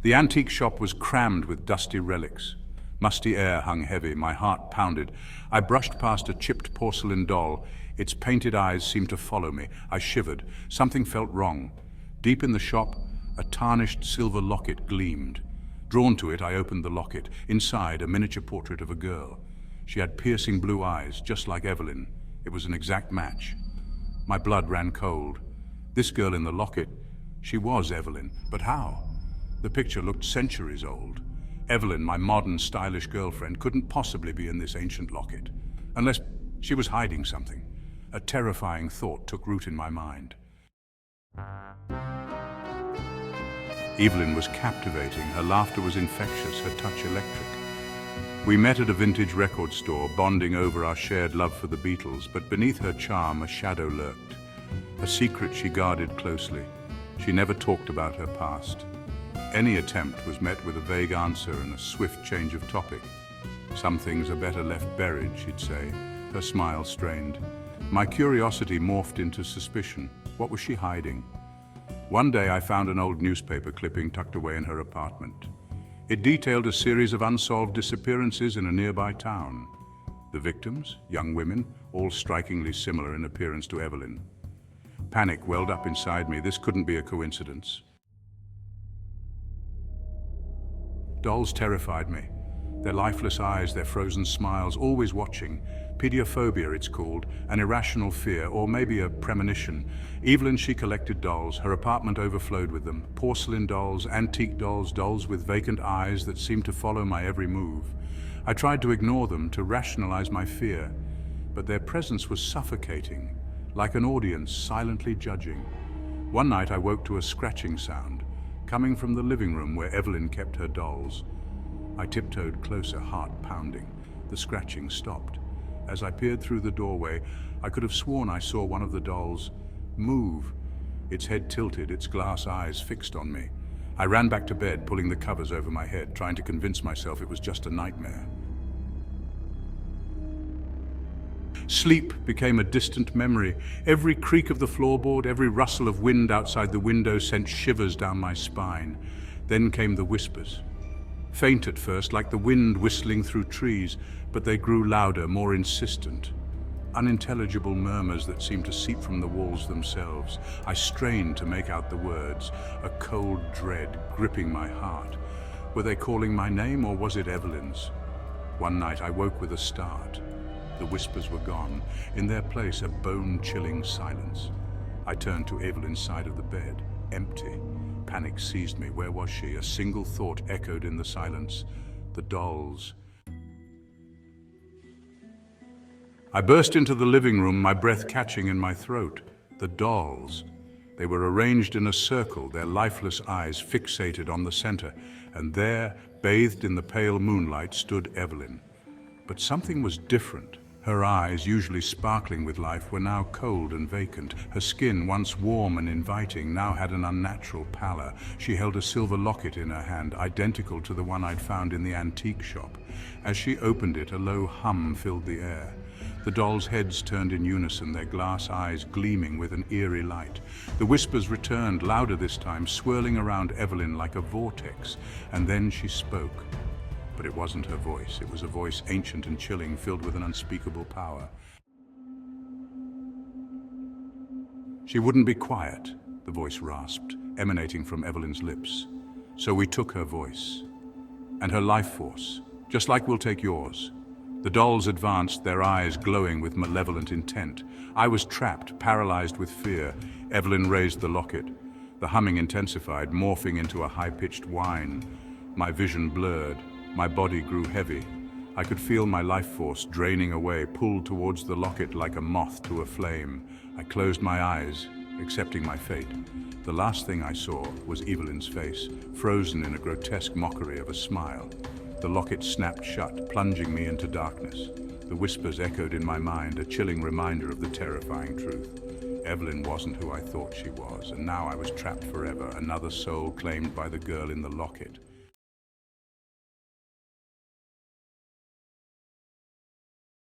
The antique shop was crammed with dusty relics. Musty air hung heavy, my heart pounded. I brushed past a chipped porcelain doll. Its painted eyes seemed to follow me. I shivered. Something felt wrong. Deep in the shop, a tarnished silver locket gleamed. Drawn to it, I opened the locket. Inside, a miniature portrait of a girl. She had piercing blue eyes, just like Evelyn. It was an exact match. My blood ran cold. This girl in the locket, she was Evelyn, but how? The picture looked centuries old. Evelyn, my modern, stylish girlfriend, couldn't possibly be in this ancient locket, unless she was hiding something. A terrifying thought took root in my mind. Evelyn was captivating, her laughter was infectious, her touch electric. We met at a vintage record store, bonding over our shared love for the Beatles, but beneath her charm a shadow lurked. A secret she guarded closely. She never talked about her past. Any attempt was met with a vague answer and a swift change of topic. Some things are better left buried, she'd say. Her smile strained. My curiosity morphed into suspicion. What was she hiding? One day I found an old newspaper clipping tucked away in her apartment. It detailed a series of unsolved disappearances in a nearby town. The victims, young women, all strikingly similar in appearance to Evelyn. Panic welled up inside me. This couldn't be a coincidence. Dolls terrified me. Their lifeless eyes, their frozen smiles, always watching. Pediophobia, it's called, an irrational fear, or maybe a premonition. Evelyn, she collected dolls. Her apartment overflowed with them. Porcelain dolls, antique dolls, dolls with vacant eyes that seemed to follow my every move. I tried to ignore them, to rationalize my fear, but their presence was suffocating, like an audience silently judging. One night I woke to a scratching sound, coming from the living room where Evelyn kept her dolls. I tiptoed closer, heart pounding. The scratching stopped. As I peered through the doorway, I could have sworn I saw one of the dolls move. Its head tilted, its glass eyes fixed on me. I ran back to bed, pulling the covers over my head, trying to convince myself it was just a nightmare. Sleep became a distant memory. Every creak of the floorboard, every rustle of wind outside the window sent shivers down my spine. Then came the whispers. Faint at first, like the wind whistling through trees, but they grew louder, more insistent. Unintelligible murmurs that seemed to seep from the walls themselves. I strained to make out the words, a cold dread gripping my heart. Were they calling my name, or was it Evelyn's? One night I woke with a start. The whispers were gone. In their place, a bone-chilling silence. I turned to Evelyn's side of the bed, empty. Panic seized me. Where was she? A single thought echoed in the silence. The dolls. I burst into the living room, my breath catching in my throat. The dolls. They were arranged in a circle, their lifeless eyes fixated on the center, and there, bathed in the pale moonlight, stood Evelyn. But something was different. Her eyes, usually sparkling with life, were now cold and vacant. Her skin, once warm and inviting, now had an unnatural pallor. She held a silver locket in her hand, identical to the one I'd found in the antique shop. As she opened it, a low hum filled the air. The dolls' heads turned in unison, their glass eyes gleaming with an eerie light. The whispers returned, louder this time, swirling around Evelyn like a vortex. And then she spoke. But it wasn't her voice. It was a voice ancient and chilling, filled with an unspeakable power. She wouldn't be quiet, the voice rasped, emanating from Evelyn's lips. So we took her voice and her life force, just like we'll take yours. The dolls advanced, their eyes glowing with malevolent intent. I was trapped, paralyzed with fear. Evelyn raised the locket. The humming intensified, morphing into a high-pitched whine. My vision blurred. My body grew heavy. I could feel my life force draining away, pulled towards the locket like a moth to a flame. I closed my eyes, accepting my fate. The last thing I saw was Evelyn's face, frozen in a grotesque mockery of a smile. The locket snapped shut, plunging me into darkness. The whispers echoed in my mind, a chilling reminder of the terrifying truth. Evelyn wasn't who I thought she was, and now I was trapped forever, another soul claimed by the girl in the locket.